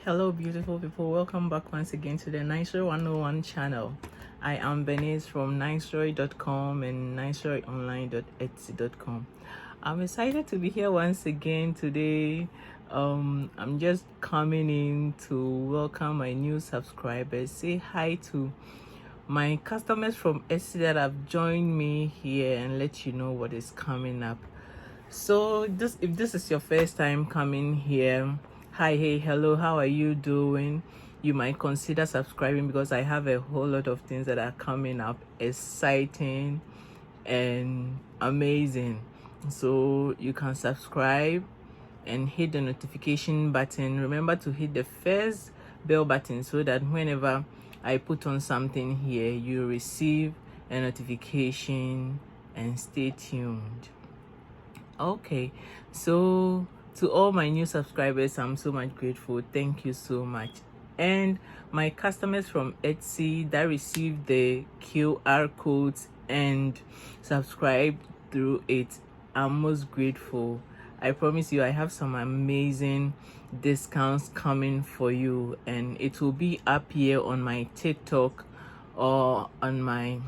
Hello, beautiful people. Welcome back once again to the Niceroy 101 channel. I am Bernice from Niceroy.com and niceroyonline.etsy.com. I'm excited to be here once again today. I'm just coming in to welcome my new subscribers. Say hi to my customers from Etsy that have joined me here and let you know what is coming up. So if this is your first time coming here, hi, hey, hello, how are you doing? You might consider subscribing because I have a whole lot of things that are coming up, exciting and amazing. So you can subscribe and hit the notification button. Remember to hit the first bell button so that whenever I put on something here, you receive a notification, and stay tuned. Okay, so to all my new subscribers, I'm so much grateful. Thank you so much. And my customers from Etsy that received the QR codes and subscribed through it, I'm most grateful. I promise you I have some amazing discounts coming for you, and it will be up here on my TikTok or on my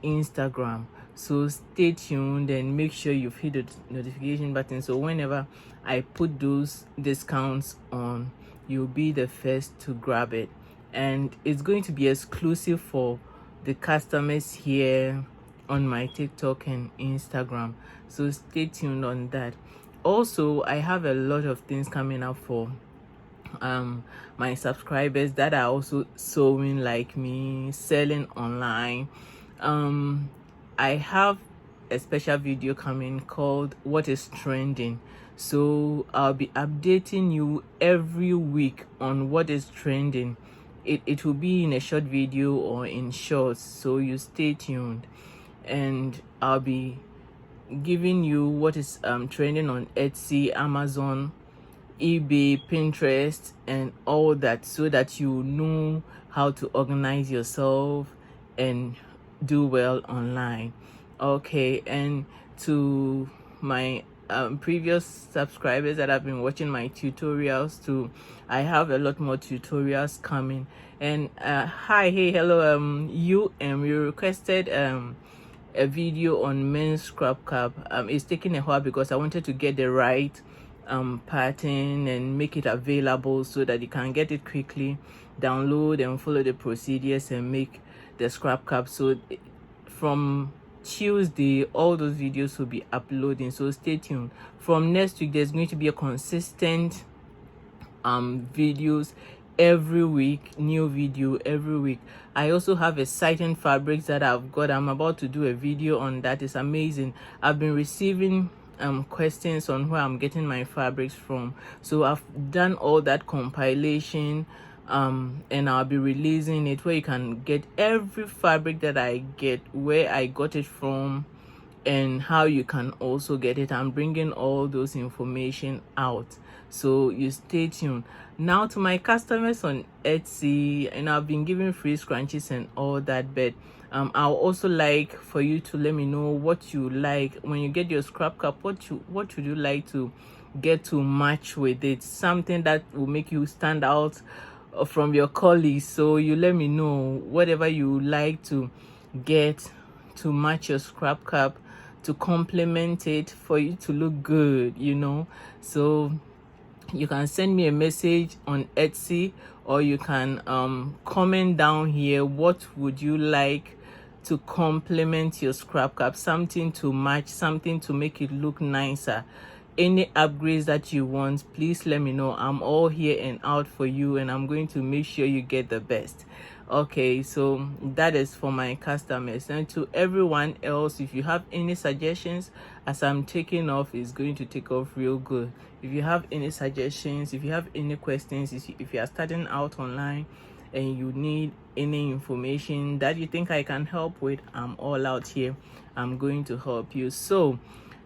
Instagram. So stay tuned and make sure you've hit the notification button so whenever I put those discounts on, you'll be the first to grab it. And it's going to be exclusive for the customers here on my TikTok and Instagram. So stay tuned on that. Also, I have a lot of things coming up for my subscribers that are also sewing like me, selling online. I have a special video coming called What is Trending. So I'll be updating you every week on what is trending. It will be in a short video or in shorts, so you stay tuned, and I'll be giving you what is trending on Etsy, Amazon, eBay, Pinterest, and all that, so that you know how to organize yourself and do well online. Okay, and to my previous subscribers that have been watching my tutorials too, I have a lot more tutorials coming. And hi, hey, hello, you requested a video on men's scrap cap. It's taking a while because I wanted to get the right pattern and make it available so that you can get it quickly, download and follow the procedures and make the scrap cap. So from Tuesday all those videos will be uploading, so stay tuned. From next week there's going to be a consistent videos every week, new video every week. I also have exciting fabrics that I've got. I'm about to do a video on that. It's amazing. I've been receiving questions on where I'm getting my fabrics from, so I've done all that compilation, and I'll be releasing it where you can get every fabric that I get, where I got it from, and how you can also get it. I'm bringing all those information out, so you stay tuned. Now to my customers on Etsy, and I've been giving free scrunchies and all that, but I'll also like for you to let me know what you like when you get your scrap cap. What would you like to get to match with it, something that will make you stand out from your colleagues. So you let me know whatever you like to get to match your scrap cap, to complement it, for you to look good, so you can send me a message on Etsy, or you can comment down here what would you like to complement your scrap cap, something to match, something to make it look nicer. Any upgrades that you want, please let me know. I'm all here and out for you, and I'm going to make sure you get the best. Okay, so that is for my customers. And to everyone else, if you have any suggestions, as I'm taking off, it's going to take off real good. If you have any suggestions, if you have any questions, if you are starting out online and you need any information that you think I can help with, I'm all out here. I'm going to help you. So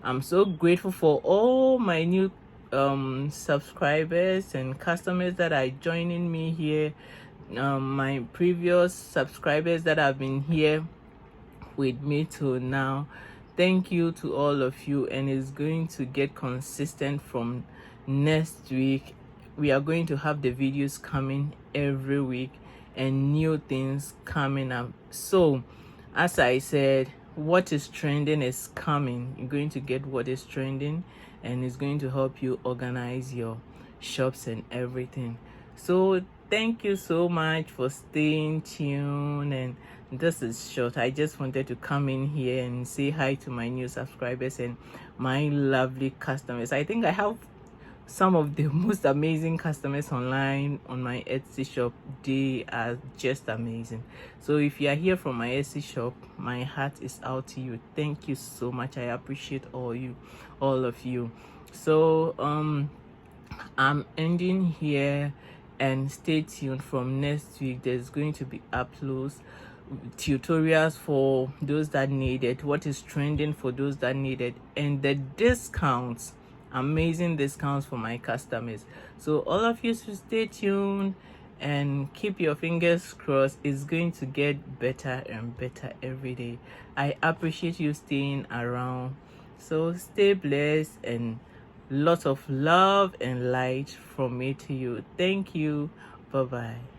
I'm so grateful for all my new subscribers and customers that are joining me here. My previous subscribers that have been here with me till now, thank you to all of you, and it's going to get consistent from next week. we are going to have the videos coming every week and new things coming up. So as I said, what is trending is coming. You're going to get what is trending, and it's going to help you organize your shops and everything. So thank you so much for staying tuned. And this is short. I just wanted to come in here and say hi to my new subscribers and my lovely customers. I think I have some of the most amazing customers online on my Etsy shop. They are just amazing. So if you are here from my Etsy shop, my heart is out to you. Thank you so much. I appreciate all of you. So I'm ending here, and stay tuned. From next week there's going to be uploads, tutorials for those that need it, what is trending for those that need it, and the discounts, amazing discounts for my customers. So all of you should stay tuned and keep your fingers crossed. It's going to get better and better every day. I appreciate you staying around. So stay blessed, and lots of love and light from me to you. Thank you. Bye bye.